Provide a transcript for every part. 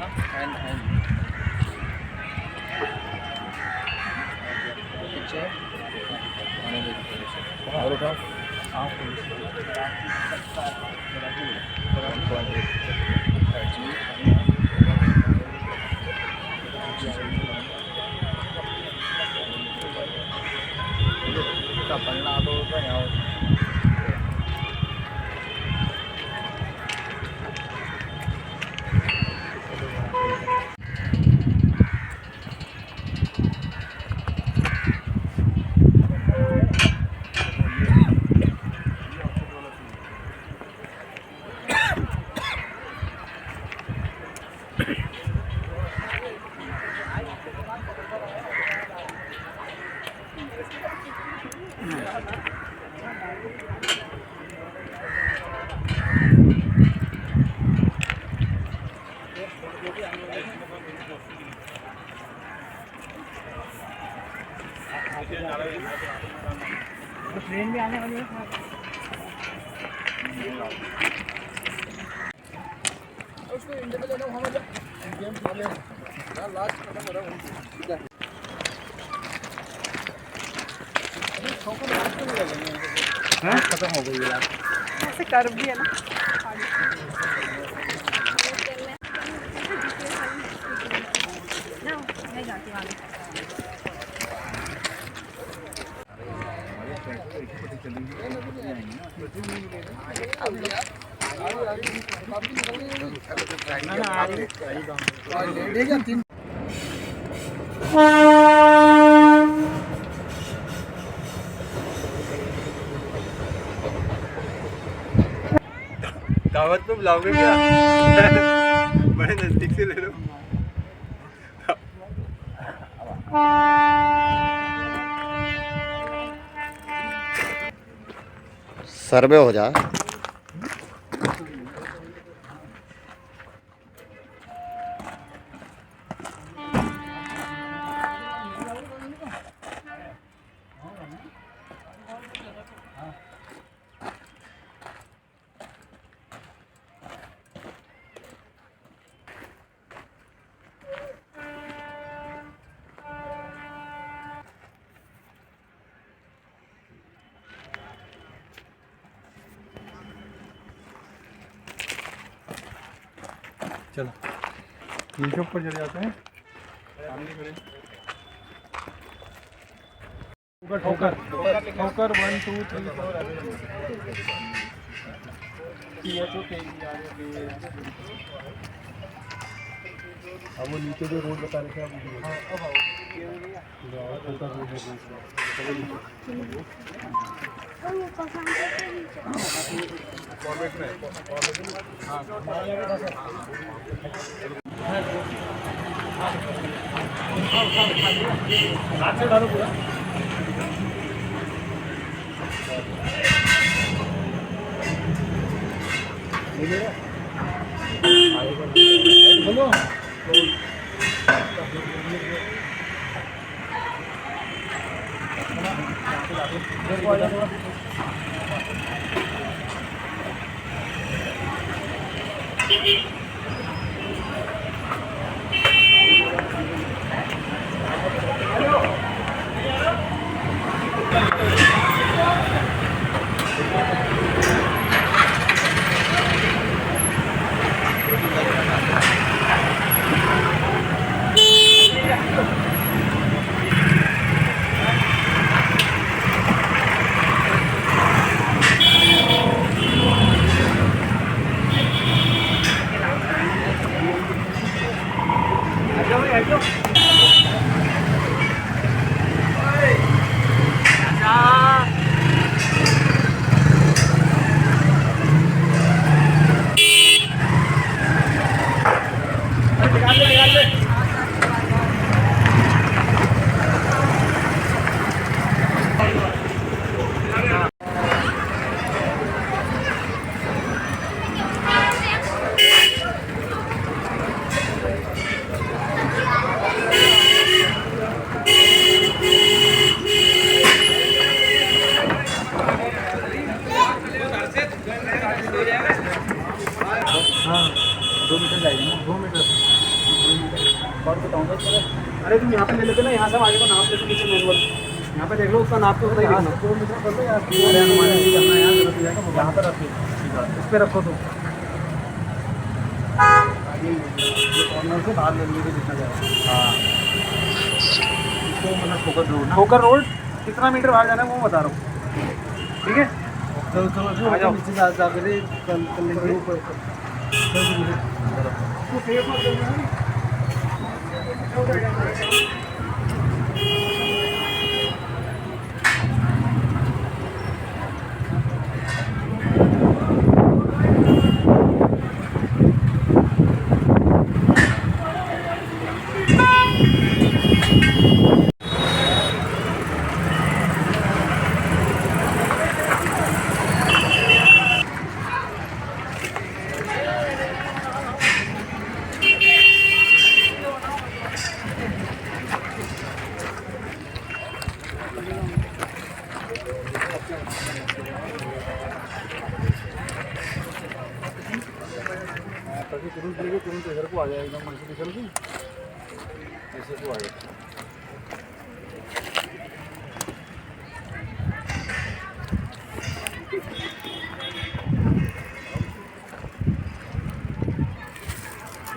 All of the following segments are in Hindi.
and picture और उठाओ आप 1.8本拉都这样。ट्रेन भी आने वाली है। उसको इंडिया में लेना वहाँ में गेम खेले लास्ट खत्म हो रहा है। खत्म हो गई है ऐसे कर्व भी है ना। नहीं जाती वाली दावत तो बुलाओगे क्या? बड़े नजदीक से ले लो। सर्वे हो जाए। चलो नीचे ऊपर चले जाते हैं। सामने खड़े ठोकर ठोकर 1 2 3 4 अब वो नीचे जो रोड बता रहे थे हाँ 2 मीटर जाएगी ना 2 मीटर और बताऊंगा चलो। अरे तुम यहाँ पे ले लेते ना, यहाँ से हम आगे को नाप लेते नीचे मैनुअल, यहाँ पे देख लो उसका नाप तो सही देखना। 2 मीटर कर लो यार, अरे अनुमान नहीं करना यार, गलत हो जाएगा। यहाँ पर रखो, इस पे रखो तुम, ये कॉर्नर से बाहर ले लीजिए जितना जाएगा। हाँ इसको मतलब ठोकर रोड कितना मीटर बाहर जाना है वो बता रहा हूँ, ठीक है। आ जाओ नीचे जा कर कल लेंगे ऊपर। तुरंत लेके तुरंत इधर को आ जाएगा, एकदम मन से निकल के ऐसे को आ जाएगा।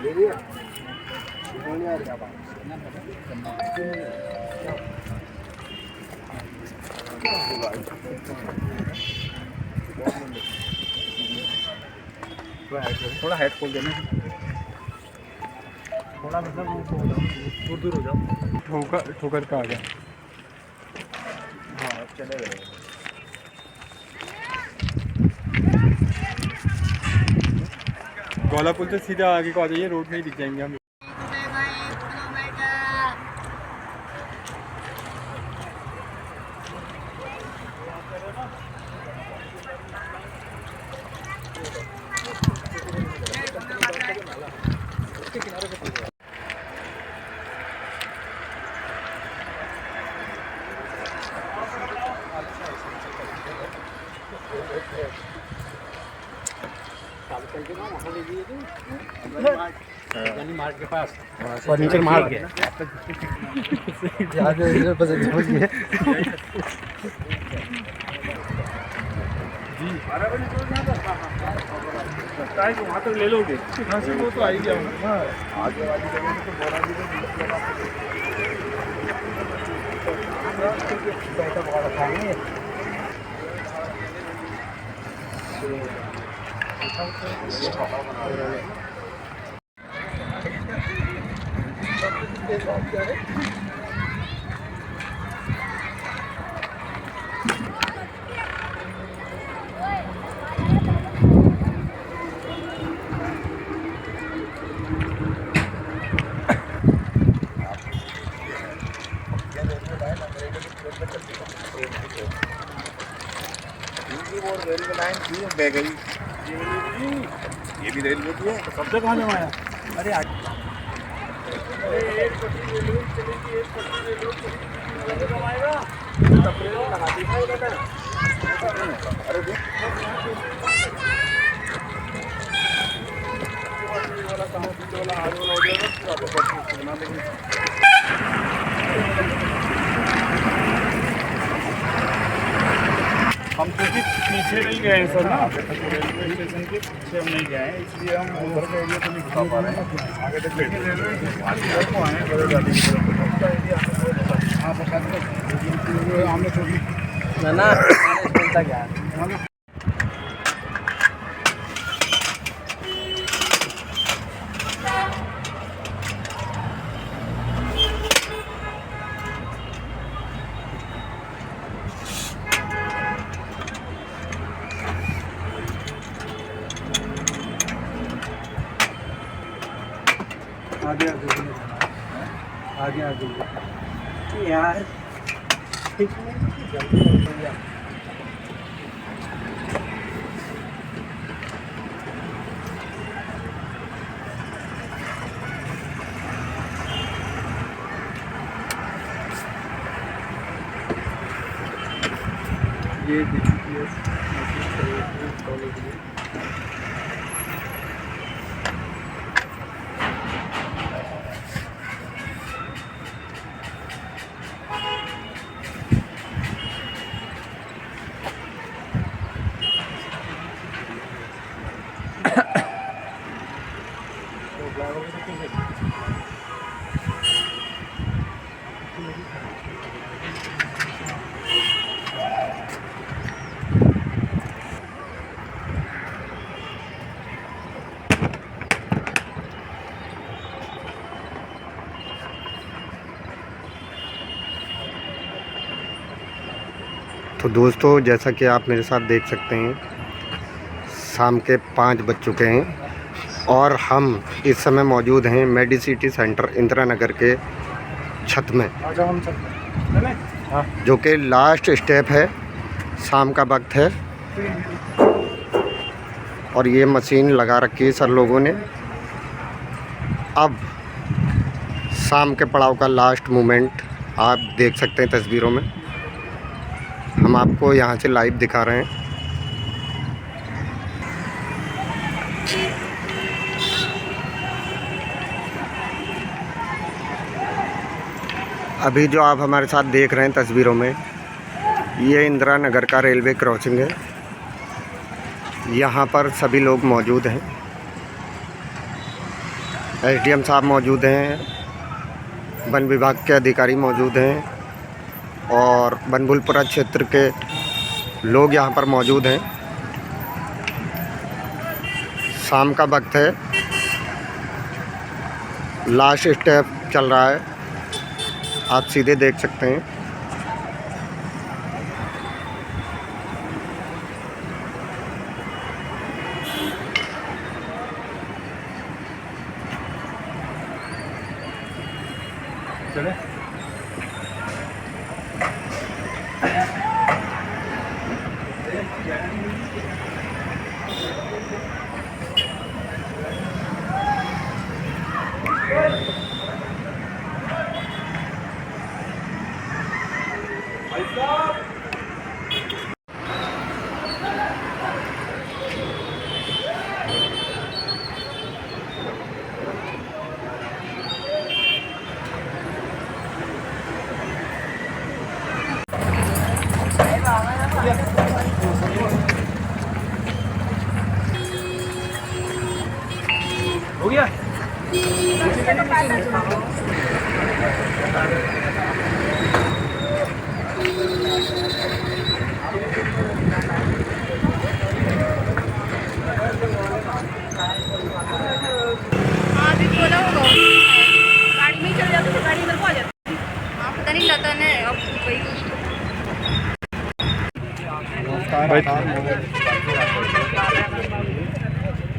ले लिया नहीं आ रहा बात थोड़ा हेड खोल देना, थोड़ा मतलब दूर हो जाओ। ठोकर का आ गया। हाँ चले गए। गोला पुल से सीधा आगे को आ जाइए, रोड नहीं दिख जाएंगे हम। मार्ट के पास फर्नीचर मार्ट के जी 12 बजे लगता है कि वहाँ तक ले लोगे, यहाँ से वो तो आ ही गया आगे वाली जगह तो बोरा भी बैठा बहुत रखा है। ये भी रेलवे की है, सब जगह कहाँ जमाया। अरे एक पट्टी रेलवे चलेगी, एक पट्टी रेलवे चलेगी, जमाएगा लगा दी। अरे वाला काम वाला आगे वाला हो जाएगा। हम क्योंकि पीछे नहीं गए हैं सर ना, रेलवे स्टेशन के पीछे हम नहीं गए हैं, इसलिए हम उधर का एरिया तो नहीं घुमा पा रहे हैं। आगे तक रेलवे को आए बड़े गाड़ी की तरफ। हाँ प्रसाद आमने चौकी ना क्या आगे यार ये देखिए कॉलेज में तो दोस्तों, जैसा कि आप मेरे साथ देख सकते हैं, शाम के 5 बज चुके हैं और हम इस समय मौजूद हैं मेडिसिटी सेंटर इंदिरा नगर के छत में, जो कि लास्ट स्टेप है। शाम का वक्त है और ये मशीन लगा रखी है सर लोगों ने। अब शाम के पड़ाव का लास्ट मोमेंट आप देख सकते हैं तस्वीरों में। हम आपको यहाँ से लाइव दिखा रहे हैं। अभी जो आप हमारे साथ देख रहे हैं तस्वीरों में, ये इंदिरा नगर का रेलवे क्रॉसिंग है। यहाँ पर सभी लोग मौजूद हैं। एसडीएम साहब मौजूद हैं, वन विभाग के अधिकारी मौजूद हैं और बनभूलपुरा क्षेत्र के लोग यहाँ पर मौजूद हैं। शाम का वक्त है, लास्ट स्टेप चल रहा है, आप सीधे देख सकते हैं। चले हो गया। अभी बोला होगा गाड़ी में चल जाता तो गाड़ी इधर को आ जाती। हाँ, पता नहीं लता ने अब वही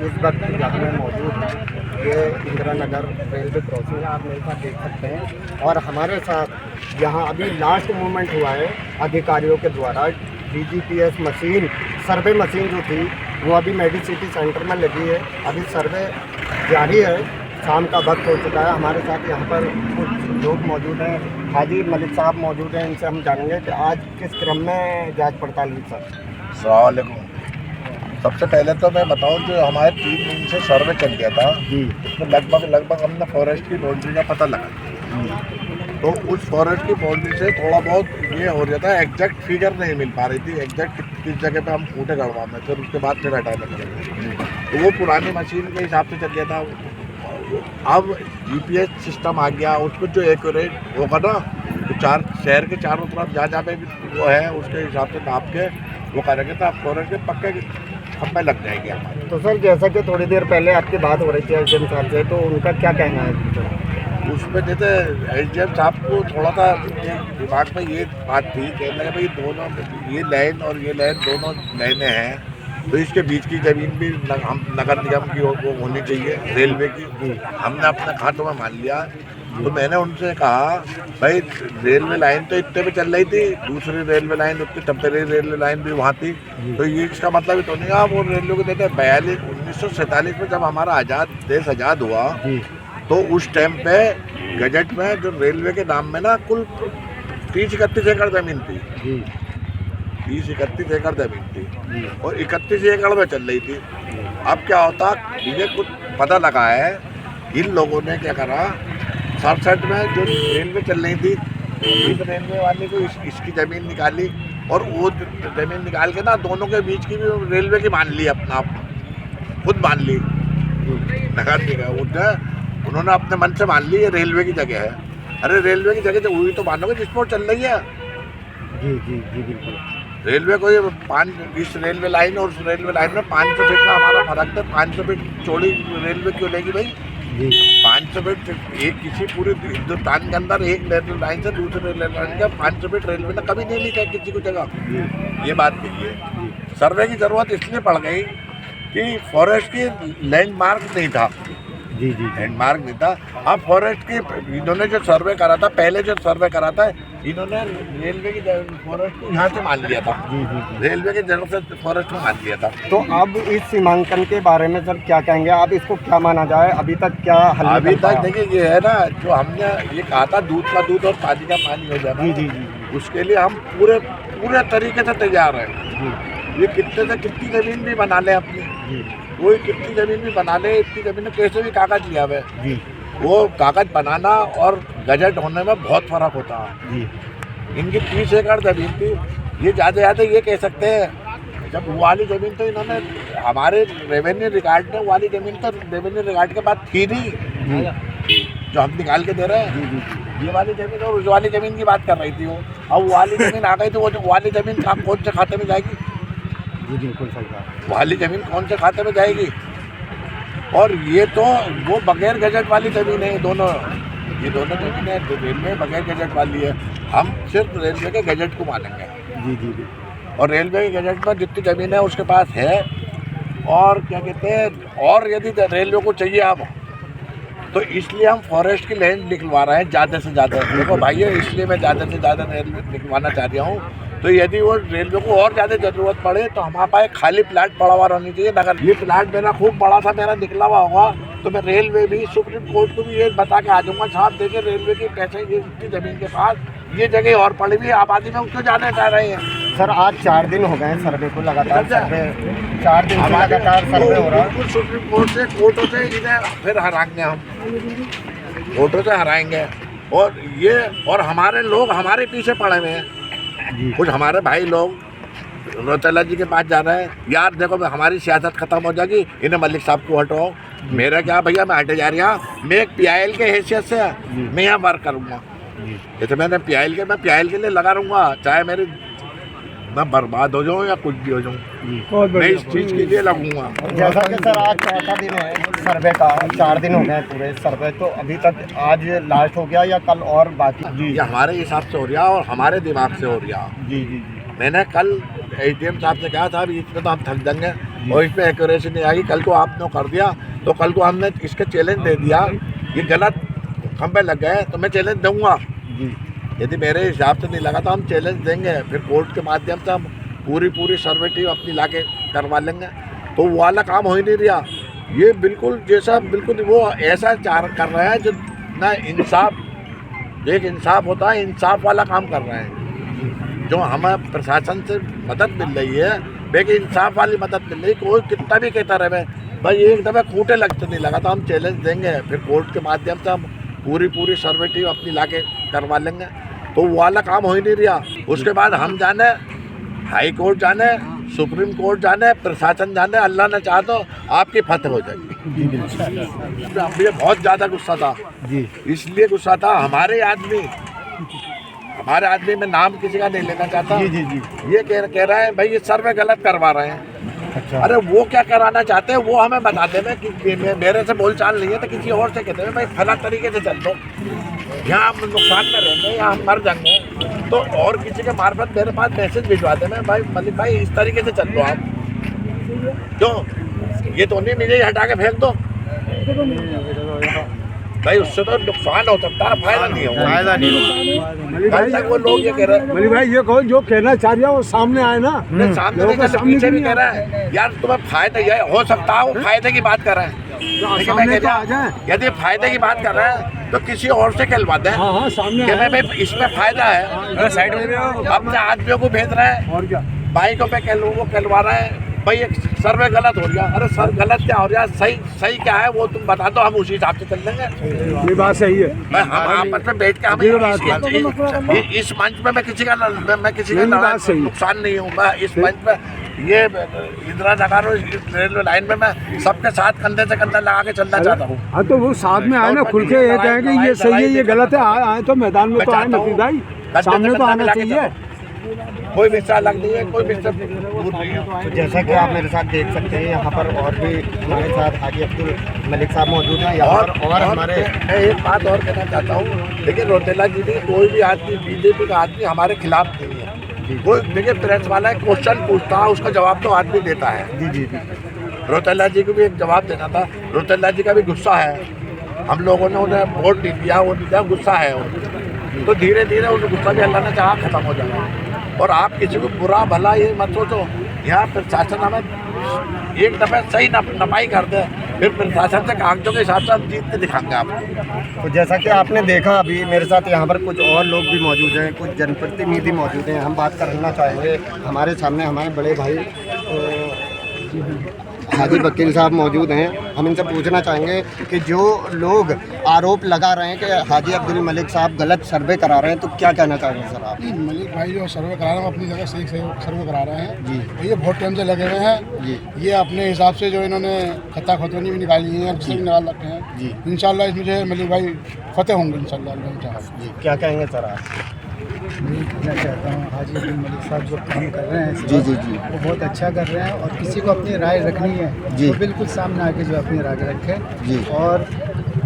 इस वक्त यहाँ में मौजूद है, ये इंदिरा नगर रेलवे क्रॉसिंग है, आप मेरे साथ देख सकते हैं। और हमारे साथ यहाँ अभी लास्ट मूवमेंट हुआ है अधिकारियों के द्वारा। डीजीपीएस मशीन, सर्वे मशीन जो थी वो अभी मेडिसिटी सेंटर में लगी है। अभी सर्वे जारी है, शाम का वक्त हो चुका है। हमारे साथ यहाँ पर कुछ लोग मौजूद हैं, हाजी मलिक साहब मौजूद हैं, इनसे हम जानेंगे कि आज किस क्रम में जांच पड़ताल हुई। सर अस्सलाम वालेकुम। सबसे पहले तो मैं बताऊं, जो हमारे 3 दिन से सर्वे चल गया था जी, उसमें लगभग हमने फॉरेस्ट की बाउंड्री का पता लगा। तो उस फॉरेस्ट की बाउंड्री से थोड़ा बहुत ये हो रहा था, एग्जैक्ट फिगर नहीं मिल पा रही थी, एग्जैक्ट किस जगह पे हम फूटे गड़वाना, फिर उसके बाद फिर हटाने पड़ेगा। तो वो पुरानी मशीन के हिसाब से चल गया था। अब जीपीएस सिस्टम आ गया, उसमें जो एक्यूरेट होगा ना, तो शहर के चारों तरफ जहाँ पे भी वो है उसके हिसाब से नाप के वो करेंगे, तो आप फॉरेस्ट के पक्के खंभे लग जाएंगे हमारे। तो सर, जैसा कि थोड़ी देर पहले आपकी बात हो रही थी एसडीएम साहब से, तो उनका क्या कहना है? उसमें जैसे एसडीएम साहब को थोड़ा सा दिमाग में ये बात थी, कहने लगे भाई दोनों ये लाइन और ये लाइन दोनों लाइनें हैं, तो इसके बीच की ज़मीन भी हम नगर निगम की वो होनी चाहिए, रेलवे की। हमने अपने खातों में मान लिया। तो मैंने उनसे कहा भाई रेलवे लाइन तो इतने पे चल रही थी, दूसरी रेलवे लाइन उतनी टेम्परेरी रेलवे लाइन भी वहाँ थी, तो ये इसका मतलब ही तो नहीं। आप वो रेलवे को देते 1947 में जब हमारा देश आज़ाद हुआ, तो उस टाइम पे गजट में जो रेलवे के नाम में ना कुल 30-31 एकड़ ज़मीन थी, 30-31 एकड़ ज़मीन थी और 31 एकड़ में चल रही थी। अब क्या होता, मुझे कुछ पता लगा है, इन लोगों ने क्या करा, 67 में जो रेलवे चल रही थी, इस रेलवे वाले को इसकी ज़मीन निकाली और वो ज़मीन निकाल के ना दोनों के बीच की भी रेलवे की मान ली, अपना खुद मान ली, नगर निगम उन्होंने अपने मन से मान ली ये रेलवे की जगह है। अरे रेलवे की जगह तो वही तो मानोगे जिस पर चल रही है। जी जी जी बिल्कुल। रेलवे को ये इस रेलवे लाइन और उस रेलवे लाइन में 500 फीट का हमारा फर्क है। 500 फीट चौड़ी रेलवे क्यों लेगी भाई? जी 500 फीट एक किसी पूरे हिंदुस्तान के अंदर एक रेलवे लाइन से दूसरे रेलवे लाइन का 500 फीट रेलवे ने कभी नहीं ली है किसी को जगह। ये बात नहीं है। सर्वे की जरूरत इसलिए पड़ गई कि फॉरेस्ट की लैंडमार्क नहीं था। जी जी लैंडमार्क नहीं था। अब फॉरेस्ट की इन्होंने जो सर्वे करा था, पहले जो सर्वे करा था, इन्होंने रेलवे की फॉरेस्ट को यहाँ से मान लिया था। जी जी रेलवे की जगह से फॉरेस्ट को मान लिया था। तो अब इस सीमांकन के बारे में सर क्या कहेंगे आप? इसको क्या माना जाए? अभी तक क्या हल अभी निकल पाया? तक देखिए ये है ना, जो हमने ये कहा था दूध का दूध और पानी का पानी हो जाना, जी जी जी उसके लिए हम पूरे तरीके से तैयार हैं। ये कितने से कितनी ज़मीन भी बना लें अपनी, जी कोई कितनी ज़मीन भी बना ले, इतनी ज़मीन में कैसे भी कागज़ लिया हुआ है, जी वो कागज़ बनाना और गजट होने में बहुत फ़र्क होता है। जी इनकी 30 एकड़ ज़मीन थी, ये ज़्यादा ये कह सकते हैं जब वो वाली ज़मीन तो इन्होंने हमारे रेवेन्यू रिकॉर्ड में वाली ज़मीन तो रेवेन्यू रिकॉर्ड के बाद थी नहीं, जो हम निकाल के दे रहे हैं। ये वाली ज़मीन और उस वाली ज़मीन की बात कर रही थी वो। अब वो वाली ज़मीन आ गई तो वो जो वाली ज़मीन कौन से खाते में जाएगी? जी बिल्कुल सही बात। वाली ज़मीन कौन से खाते में जाएगी? और ये तो वो बगैर गजट वाली ज़मीन है। ये दोनों ज़मीन है रेलवे बगैर गजट वाली है। हम सिर्फ रेलवे के गजट को मानेंगे। जी जी जी और रेलवे के गजट में जितनी ज़मीन है उसके पास है। और क्या कहते हैं, और यदि रेलवे को चाहिए अब तो इसलिए हम फॉरेस्ट की लैंड निकलवा रहे हैं ज़्यादा से ज़्यादा। देखो भाई, इसलिए मैं ज़्यादा से ज़्यादा रेलवे निकलवाना चाह रहा हूँ। तो यदि वो रेलवे को और ज़्यादा ज़रूरत पड़े तो हमारे पास खाली प्लाट पड़ा हुआ रहनी चाहिए। अगर ये प्लाट मेरा खूब बड़ा सा मेरा निकला हुआ होगा तो मैं रेलवे भी सुप्रीम कोर्ट को भी ये बता के आ जाऊँगा, साहब देखिए रेलवे की कैसे ये इतनी ज़मीन के पास ये जगह और पड़ी हुई आबादी में उसको जाने चाह रहे हैं। सर आज 4 दिन हो गए हैं सर्वे को, लगातार सर्वे 4 दिन से लगातार सर्वे हो रहा है। बिल्कुल सुप्रीम कोर्ट से कोर्टों से इन्हें फिर हराएंगे हम, कोर्टों से हराएंगे। और हमारे लोग हमारे पीछे पड़े हुए हैं। कुछ हमारे भाई लोग रोतेला जी के पास जा रहे हैं, यार देखो हमारी सियासत खत्म हो जाएगी, इन्हें मलिक साहब को हटाओ। मेरा क्या भैया, मैं हटे जा रहा, मैं एक PIL के हैसियत से मैं यहाँ वर्क करूँगा। जैसे मैंने PIL के लिए लगा रहूँगा, चाहे मैं बर्बाद हो जाऊँ या कुछ भी हो जाऊँ, मैं इस चीज़ के लिए लगूंगा। जैसा कि सर आज चौथा दिन है सर्वे का, 4 दिन हो गए पूरे सर्वे, तो अभी तक आज लास्ट हो गया या कल और बाकी? ये हमारे हिसाब से हो रहा और हमारे दिमाग से हो रहा। जी जी जी मैंने कल ATM साहब से कहा था इसमें तो हम थक जाएंगे और इसमें एक्यूरेसी नहीं आएगी। कल को आपने कर दिया तो कल को हमने इसके चैलेंज दे दिया, ये गलत खंभे लग गए तो मैं चैलेंज दूंगा। यदि मेरे हिसाब से नहीं लगा तो हम चैलेंज देंगे, फिर कोर्ट के माध्यम से हम पूरी सर्वे टीम अपनी लाके करवा लेंगे। तो वो वाला काम हो ही नहीं रहा। ये बिल्कुल वो ऐसा कर रहे हैं जो ना इंसाफ, एक इंसाफ होता है, इंसाफ वाला काम कर रहे हैं। जो हमें प्रशासन से मदद मिल रही है, लेकिन इंसाफ वाली मदद मिल रही है। कोई कितना भी कहता रहे भाई एक दफ़ा खूंटे लगते नहीं लगा तो हम चैलेंज देंगे, फिर कोर्ट के माध्यम से हम पूरी सर्वे टीम अपनी लाके करवा लेंगे। तो वो वाला काम हो ही नहीं रहा। उसके बाद हम जाने हाई कोर्ट, जाने सुप्रीम कोर्ट, जाने प्रशासन जाने, अल्लाह ने चाहा तो आपकी फतह हो जाएगी। मुझे बहुत ज़्यादा गुस्सा था जी, इसलिए गुस्सा था। हमारे आदमी में नाम किसी का नहीं लेना चाहता। जी जी जी ये कह रहा है भाई ये सर्वे गलत करवा रहे हैं। अच्छा, अरे वो क्या कराना चाहते हैं वो हमें बताते हैं कि मेरे से बोलचाल नहीं है तो किसी और से कहते हैं भाई फला तरीके से चल दो, यहाँ हम नुकसान में रहेंगे, यहाँ हम मर जाएंगे। तो और किसी के मार्फत मेरे पास मैसेज भिजवा देना भाई मलिक भाई इस तरीके से चल दो आप। क्यों ये तो नहीं मुझे हटा के फेंक दो भाई, उससे तो नुकसान हो सकता है, फायदा नहीं होगा। फायदा नहीं होगा। कल तक वो लोग ये कह रहे हैं मलिक भाई ये कहो जो कहना चाह रहा है वो सामने आए ना। सामने नहीं कर, पीछे भी कह रहा है यार तुम्हें फायदा ये हो सकता है, वो फायदे की बात कर रहे हैं। लेकिन मैं कह रहा हूं, यदि फायदे की बात कर रहे हैं तो किसी और से कहलवा दें। हाँ सामने कि भाई इसमें फायदा है, साइड में अपने आदमियों को भेज रहे हैं, और क्या बाइकों पे कहलवा रहे हैं भाई, एक सर्वे गलत हो रहा। अरे सर गलत क्या हो रहा, सही सही क्या है वो तुम बता दो, हम उसी हिसाब से चल लेंगे। ये बात सही है। मैं हम आपस में बैठ के हम इस मंच में मैं किसी का नुकसान नहीं हूँ। मैं इस मंच में ये इंदिरा नगर और रेलवे लाइन में मैं सबके साथ कंधे से कंधा लगा के चलना चाहता हूँ। हाँ तो वो साथ में आए ना, खुल के ये कहें कि ये सही है ये गलत है, आए तो मैदान में तो आए नफी भाई, सामने तो आना चाहिए। कोई विस्तार लग नहीं है, कोई विस्तार दूर नहीं है। तो जैसा कि आप मेरे साथ देख सकते हैं यहाँ पर और भी हमारे साथ हाजी अब्दुल मलिक साहब मौजूद हैं और हमारे। मैं एक बात और कहना चाहता हूँ, लेकिन रौतेला जी भी कोई भी आदमी बीजेपी का आदमी हमारे खिलाफ नहीं है। कोई देखिए प्रेस वाला क्वेश्चन पूछता है उसका जवाब तो आदमी देता है। जी जी जी। रौतेला जी को भी एक जवाब देना था। रौतेला जी का भी गुस्सा है, हम लोगों ने उन्हें वोट नहीं दिया, वो नहीं दिया, गुस्सा है उनको। तो धीरे धीरे उनका गुस्सा भी अल्लाह ने चाहा खत्म हो जाएगा। और आप किसी को बुरा भला ये मत सोचो, यहाँ प्रशासन हमें एक दफे सही नपाई कर दे, फिर प्रशासन से कागजों के हिसाब से हम जीत के दिखाएंगे आपको। तो जैसा कि आपने देखा अभी मेरे साथ यहाँ पर कुछ और लोग भी मौजूद हैं, कुछ जनप्रतिनिधि मौजूद हैं। हम बात करना चाहेंगे, हमारे सामने हमारे बड़े भाई हाजी वकील साहब मौजूद हैं। हम इनसे पूछना चाहेंगे कि जो लोग आरोप लगा रहे हैं कि हाजी अब्दुल मलिक साहब गलत सर्वे करा रहे हैं, तो क्या कहना चाहेंगे सर आप? मलिक भाई जो सर्वे करा रहे हैं अपनी जगह सही सर्वे करा रहे हैं जी। ये बहुत टाइम से लगे हुए हैं जी। ये अपने हिसाब से जो इन्होंने खता खतौनी भी निकाली है, भी निकाल रखे हैं जी। इंशाल्लाह इसमें जो है मलिक भाई फतेह होंगे इंशाल्लाह। जी क्या कहेंगे सर आप? मैं कहता हूँ हाजी अब्दुल मलिक साहब जो काम कर रहे हैं जी जी जी। वो बहुत अच्छा कर रहे हैं, और किसी को अपनी राय रखनी है जी। तो बिल्कुल सामने आके जो अपनी राय रखें जी। और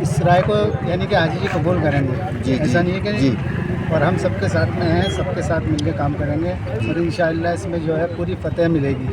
इस राय को यानी कि हाजी जी कबूल करेंगे। जी, ऐसा जी, नहीं है कि जी। और हम सबके साथ में हैं, सबके साथ मिलकर काम करेंगे और इंशाअल्लाह इसमें जो है पूरी फतेह मिलेगी।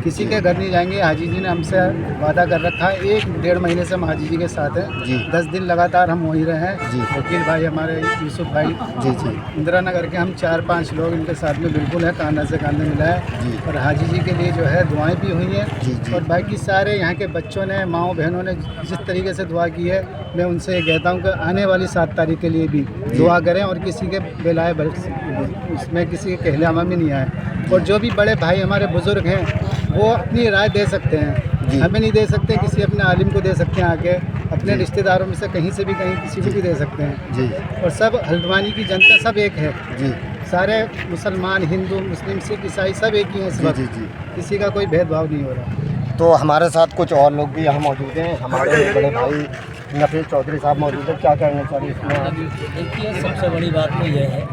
किसी के घर नहीं जाएंगे। हाजी जी ने हमसे वादा कर रखा है, 1-1.5 महीने से हम हाजी जी के साथ हैं जी। 10 दिन लगातार हम वहीं रहे हैं जी। वकील भाई हमारे यूसुफ भाई जी जी। इंदिरा नगर के हम 4-5 लोग इनके साथ में बिल्कुल है, कांधा से कांधा मिला है। जी। और हाजी जी के लिए जो है दुआएं भी हुई हैं जी, जी। और बाकी सारे यहाँ के बच्चों ने, माओ बहनों ने जिस तरीके से दुआ की है, मैं उनसे ये कहता हूँ कि आने वाली 7 तारीख के लिए भी दुआ करें और किसी के बेलाए उसमें किसी के कहलामा में नहीं आए। और जो भी बड़े भाई हमारे बुज़ुर्ग हैं वो अपनी राय दे सकते हैं, हमें नहीं दे सकते, किसी अपने आलिम को दे सकते हैं, आके अपने रिश्तेदारों में से कहीं से भी कहीं किसी को भी दे सकते हैं जी। और सब हल्द्वानी की जनता सब एक है जी। सारे मुसलमान, हिंदू, मुस्लिम, सिख, ईसाई सब एक ही हैं इस जी वक्त। जी जी। किसी का कोई भेदभाव नहीं हो रहा। तो हमारे साथ कुछ और लोग भी यहाँ मौजूद हैं। हमारे बड़े भाई नफीस चौधरी साहब मौजूद हैं। क्या कहेंगे सर इसमें आप? देखिए सबसे बड़ी बात तो यह है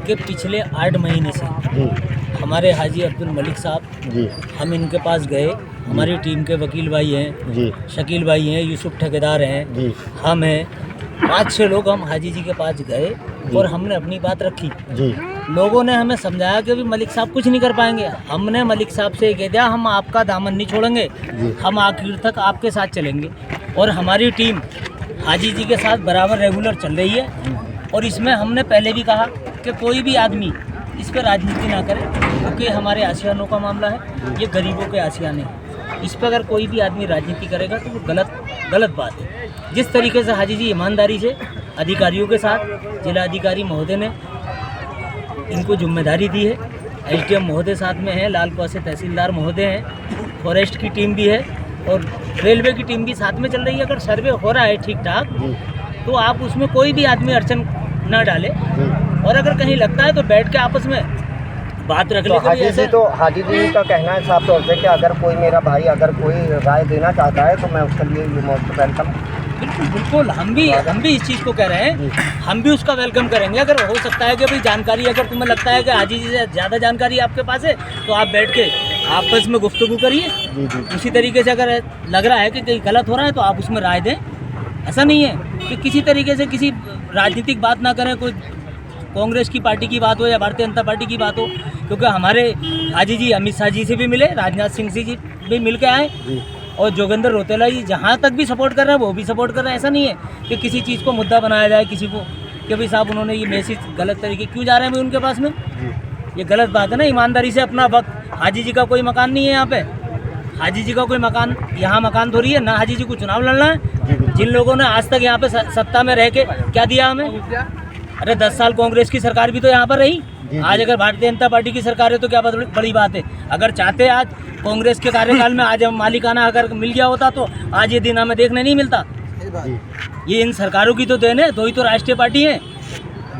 कि पिछले 8 महीने से जी हमारे हाजी अब्दुल मलिक साहब, जी हम इनके पास गए, हमारी टीम के वकील भाई हैं जी शकील भाई हैं, यूसुफ ठेकेदार हैं, जी हम हैं, 5-6 लोग हम हाजी जी के पास गए और हमने अपनी बात रखी। जी लोगों ने हमें समझाया कि भी मलिक साहब कुछ नहीं कर पाएंगे। हमने मलिक साहब से कह दिया हम आपका दामन नहीं छोड़ेंगे, हम आखिर तक आपके साथ चलेंगे। और हमारी टीम हाजी जी के साथ बराबर रेगुलर चल रही है। और इसमें हमने पहले भी कहा कि कोई भी आदमी इस पर राजनीति ना करे, क्योंकि हमारे आशियानों का मामला है, ये गरीबों के आशियाने हैं। इस पर अगर कोई भी आदमी राजनीति करेगा तो वो गलत बात है। जिस तरीके से हाजी जी ईमानदारी से अधिकारियों के साथ, जिला अधिकारी महोदय ने इनको जिम्मेदारी दी है, एसडीएम महोदय साथ में है, लालपुआ से तहसीलदार महोदय हैं, फॉरेस्ट की टीम भी है और रेलवे की टीम भी साथ में चल रही है। अगर सर्वे हो रहा है ठीक ठाक तो आप उसमें कोई भी आदमी अड़चन न डाले, और अगर कहीं लगता है तो बैठ के आपस में बात रख ले। तो हाजी जी का कहना है साफ तौर से कि अगर कोई मेरा भाई अगर कोई राय देना चाहता है तो मैं उसके लिए ये मोस्ट वेलकम। बिल्कुल बिल्कुल, हम भी इस चीज़ को कह रहे हैं, हम भी उसका वेलकम करेंगे। अगर हो सकता है कि भाई जानकारी, अगर तुम्हें लगता है कि हाजी जी से ज़्यादा जानकारी आपके पास है तो आप बैठ के आपस में गुफ्तगू करिए। उसी तरीके से अगर लग रहा है कि कहीं गलत हो रहा है तो आप उसमें राय दें। ऐसा नहीं है कि किसी तरीके से किसी राजनीतिक बात ना करें, कोई कांग्रेस की पार्टी की बात हो या भारतीय जनता पार्टी की बात हो, क्योंकि हमारे हाजी जी अमित शाह जी से भी मिले, राजनाथ सिंह जी भी मिल के आए और जोगेंद्र रौतेला जी जहाँ तक भी सपोर्ट कर रहे हैं वो भी सपोर्ट कर रहे हैं। ऐसा नहीं है कि किसी चीज़ को मुद्दा बनाया जाए किसी को कि भाई साहब उन्होंने ये मैसेज गलत तरीके क्यों जा रहे हैं भाई उनके पास में, ये गलत बात है ना। ईमानदारी से अपना वक्त, हाजी जी का कोई मकान नहीं है यहाँ पे, हाजी जी का कोई मकान, यहाँ मकान थोड़ी है ना। हाजी जी को चुनाव लड़ना है। जिन लोगों ने आज तक यहाँ पे सत्ता में रह के क्या दिया हमें, अरे 10 साल कांग्रेस की सरकार भी तो यहाँ पर रही। आज अगर भारतीय जनता पार्टी की सरकार है तो क्या बड़ी बात है। अगर चाहते आज कांग्रेस के कार्यकाल में आज हम मालिकाना अगर मिल गया होता तो आज ये दिन हमें देखने नहीं मिलता। ये इन सरकारों की तो देन है, दो ही तो राष्ट्रीय पार्टी है।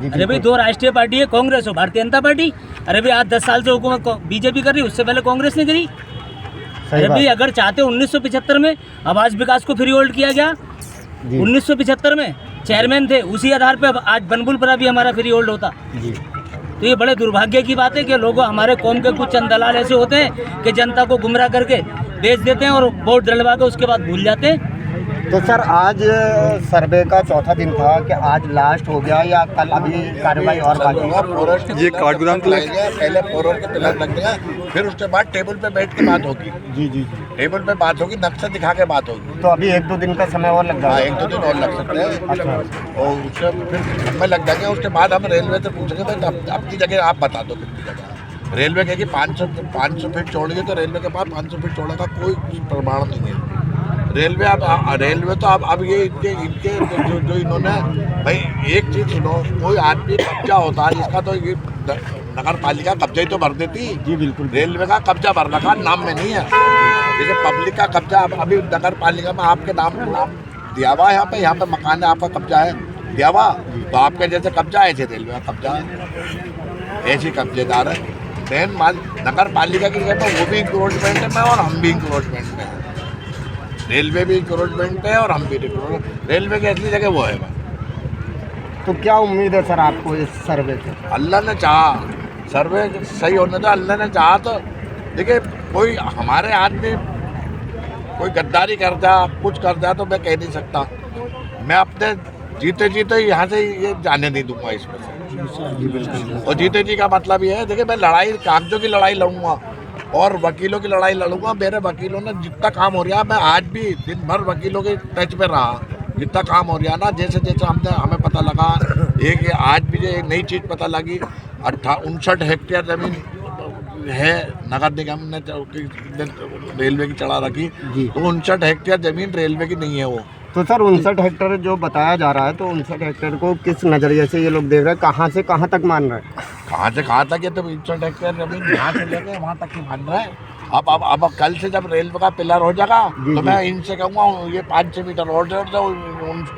अरे भाई दो राष्ट्रीय पार्टी है, कांग्रेस और भारतीय जनता पार्टी। अरे भाई आज 10 साल से हुकूमत बीजेपी कर रही, उससे पहले कांग्रेस ने करी। अरे भाई अगर चाहते 1975 में आवास विकास को फ्री होल्ड किया गया, 1975 में चेयरमैन थे, उसी आधार पे आज बनबुलपुरा भी हमारा फ्री होल्ड होता। तो ये बड़े दुर्भाग्य की बात है कि लोग हमारे कौम के कुछ चंद दलाल ऐसे होते हैं कि जनता को गुमराह करके बेच देते हैं और वोट दिलवा के उसके बाद भूल जाते हैं। तो सर आज सर्वे का चौथा दिन था कि आज लास्ट हो गया या कल अभी कार्रवाई और बाकी? ये काठगोदाम पहले फोरवर्ड के पिलर लग गया, फिर उसके बाद टेबल पे बैठ के बात होगी। जी टेबल पे बात होगी, नक्शा दिखा के बात होगी। तो अभी 1-2 दिन का समय और लग जाएगा? 1-2 दिन और लग सकते हैं। अच्छा। और उससे फिर समय लग जाएंगे। उसके बाद हम रेलवे से पूछेंगे भाई अपनी जगह आप बता दो कितनी जगह। रेलवे कहेगी 500 फीट छोड़ेंगे, तो रेलवे के पास 500 फीट छोड़ने का कोई प्रमाण नहीं है। रेलवे तो अब ये इनके जो इन्होंने भाई एक चीज़ सुनो, कोई आदमी कब्जा होता है इसका तो ये नगर पालिका कब्जा ही तो भर देती। जी बिल्कुल। रेलवे का कब्जा भर रखा नाम में नहीं है। जैसे पब्लिक का कब्जा अभी नगर पालिका में आपके नाम दिया हुआ है, यहाँ पे मकान है, आपका कब्जा है दिया हुआ, तो आपके जैसे कब्जा ऐसे रेलवे का कब्जा है, ऐसे कब्जेदार है। ट्रेन नगर पालिका की जगह वो भी इंक्रोचमेंट में और हम भी इंक्रोचमेंट में है। रेलवे भी इंक्रोचमेंट है और हम भी रेलवे की असली जगह वो है। तो क्या उम्मीद है सर आपको इस सर्वे से? अल्लाह ने चाहा सर्वे सही होने दो, अल्लाह ने चाहा तो देखिए कोई हमारे आदमी कोई गद्दारी करता कुछ करता तो मैं कह नहीं सकता। मैं अपने जीते यहाँ से ये जाने नहीं दूंगा इसमें से। और जीते जी का मतलब ये है, देखिए मैं लड़ाई कागजों की लड़ाई लड़ूंगा और वकीलों की लड़ाई लड़ूंगा। मेरे वकीलों ने जितना काम हो रहा है, मैं आज भी दिन भर वकीलों के टच में रहा। जितना काम हो रहा है ना, जैसे हमें पता लगा एक आज भी एक नई चीज़ पता लगी, 59 हेक्टेयर ज़मीन है नगर निगम ने रेलवे की चढ़ा रखी। तो 59 हेक्टेयर ज़मीन रेलवे की नहीं है वो। तो सर 59 हेक्टेयर जो बताया जा रहा है, तो 59 हेक्टेयर को किस नज़रिए से ये लोग देख रहे हैं? कहाँ से कहाँ तक मान रहे हैं? कहाँ से कहाँ तक? ये तो 59 हेक्टेयर ज़मीन यहाँ से लेके वहाँ तक ही मान रहे हैं। अब कल से जब रेलवे का पिलर हो जाएगा तो मैं इनसे कहूँगा ये 500 मीटर और जोड़ दो,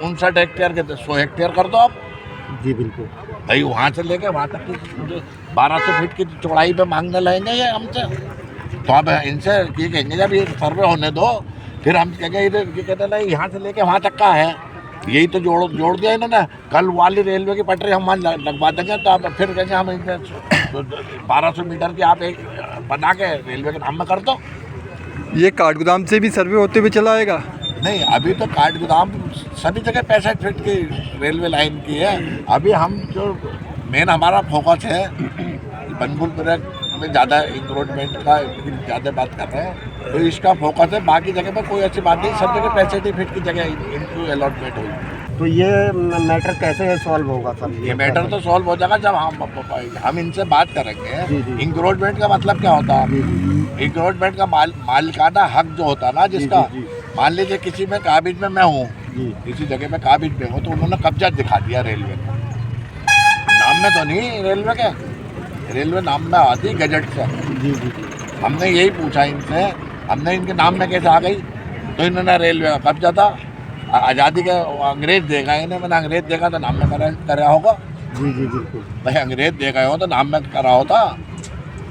59 हेक्टेयर के 100 हेक्टेयर कर दो आप। जी बिल्कुल भाई, वहाँ से लेके वहाँ तक की 1200 फीट की चौड़ाई पे मांगने लगेंगे ये हमसे। तो अब इनसे ये कहेंगे जब ये सर्वे होने दो, फिर हम कहेंगे इधर ये कहते नहीं यहाँ से लेके वहाँ तक का है। यही तो जोड़ दिया इन्होंने। कल वाली रेलवे की पटरी हम वहाँ लगवा देंगे, तो आप फिर कहेंगे हम 1200 मीटर की आप एक बना के रेलवे के नाम में कर दो। ये काठगोदाम से भी सर्वे होते हुए चला आएगा? नहीं, अभी तो काठगोदाम सभी जगह 65 फीट की रेलवे लाइन की है। अभी हम जो मेन हमारा फोकस है बनबुलपुरा में ज़्यादा इंक्रोचमेंट का ज़्यादा बात कर रहे हैं, तो इसका फोकस है। बाकी जगह पर कोई अच्छी बात नहीं, सब जगह 65 फीट की जगह इनको अलॉटमेंट होगी। तो ये मैटर कैसे सॉल्व होगा सर? ये मैटर तो सॉल्व हो जाएगा जब हम इनसे बात करेंगे। इंक्रोचमेंट का मतलब क्या होता है? इंक्रोचमेंट का मालिकाना हक जो होता है ना, जिसका मान लीजिए किसी में काबिज में मैं हूँ, किसी जगह में काबिज में हूँ, तो उन्होंने कब्जा दिखा दिया रेलवे का। नाम में तो नहीं रेलवे के, रेलवे नाम में आती गजट से। हमने यही पूछा इनसे, हमने इनके नाम में कैसे आ गई? तो इन्होंने रेलवे का कब्जा था, आज़ादी के अंग्रेज दे गए इन्हें। मैंने अंग्रेज देखा तो नाम में करा होगा। जी बिल्कुल भाई, अंग्रेज दे गए हो तो नाम में करा होता।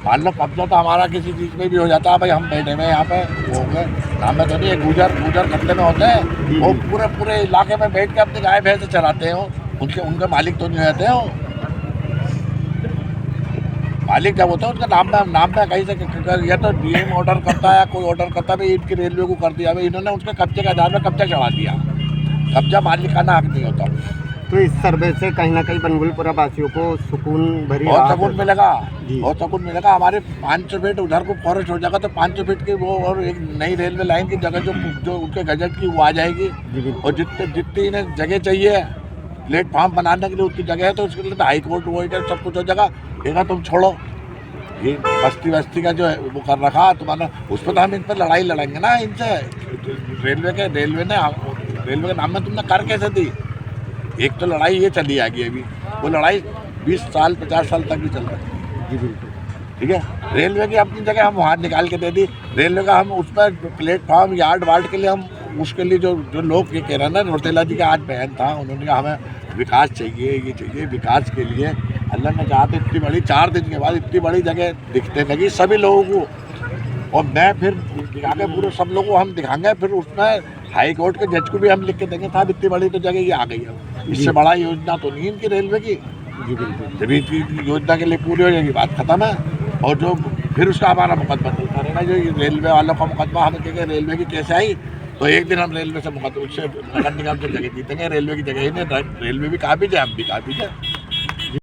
मान लो कब्जा तो हमारा किसी चीज़ में भी हो जाता है, भाई हम बैठे हुए यहाँ पे हो गए, नाम में तो नहीं। गुजर कब्जे में होते हैं, वो पूरे इलाके में बैठ के अपनी गाय भैंस चराते हो, उनके मालिक तो नहीं रहते हो। मालिक जब होता है उनका नाम में कहीं से या तो डीएम ऑर्डर करता है या कोई ऑर्डर करता है, भाई इनकी रेलवे को कर दिया, भाई इन्होंने उसके कब्जे के आधार में कब्जा चढ़ा दिया। कब्जा मालिकाना हक नहीं होता। तो इस सर्वे से कहीं ना कहीं बनबुलपुरा वासियों को सुकून भरी बहुत सुकून मिलेगा, बहुत सुकून मिलेगा। हमारे 500 फीट उधर को फॉरेस्ट हो जाएगा तो 500 फीट की वो और एक नई रेलवे लाइन की जगह जो उनके गजट की वो आ जाएगी। और जितनी इन्हें जगह चाहिए प्लेटफार्म बनाने के लिए उतनी जगह है, तो उसके लिए हाई कोर्ट वो सब कुछ हो जाएगा। देखा तुम छोड़ो ये बस्ती का जो है वो कर रखा तुम्हारा, उस पर तो हम इन पर लड़ाई लड़ेंगे ना इनसे। रेलवे के नाम में तुमने कर कैसे दी? एक तो लड़ाई ये चली आएगी, अभी वो लड़ाई 20 साल 50 साल तक भी चल रही है। जी बिल्कुल। ठीक है। रेलवे की अपनी जगह हम वहाँ निकाल के दे दी, रेलवे का हम उस पर प्लेटफॉर्म यार्ड वार्ड के लिए हम उसके लिए जो लोग ये कह रहे हैं ना, रौतेला जी का आज बयान था, उन्होंने कहा हमें विकास चाहिए, ये चाहिए, विकास के लिए अल्लाह ने चाहा तो इतनी बड़ी 4 दिन के बाद इतनी बड़ी जगह दिखने लगी सभी लोगों को, और मैं फिर दिखा के पूरे सब लोगों को हम दिखाएंगे, फिर उसमें हाई कोर्ट के जज को भी हम लिख के देंगे, साहब इतनी बड़ी तो जगह ये आ गई है, इससे बड़ा योजना तो नहीं इनकी रेलवे की, जब इनकी योजना के लिए पूरी हो जाएगी बात खत्म है। और जो फिर उसका हमारा मुकदमा चलता रहेगा, जो ये रेलवे वालों का मुकदमा, हम कहेंगे रेलवे की कैसे आई, तो एक दिन हम रेलवे से मुकदमा उससे नगर निगम से जगह जीतेंगे, रेलवे की जगह ही नहीं, रेलवे भी काबिज है, हम भी काबिज है।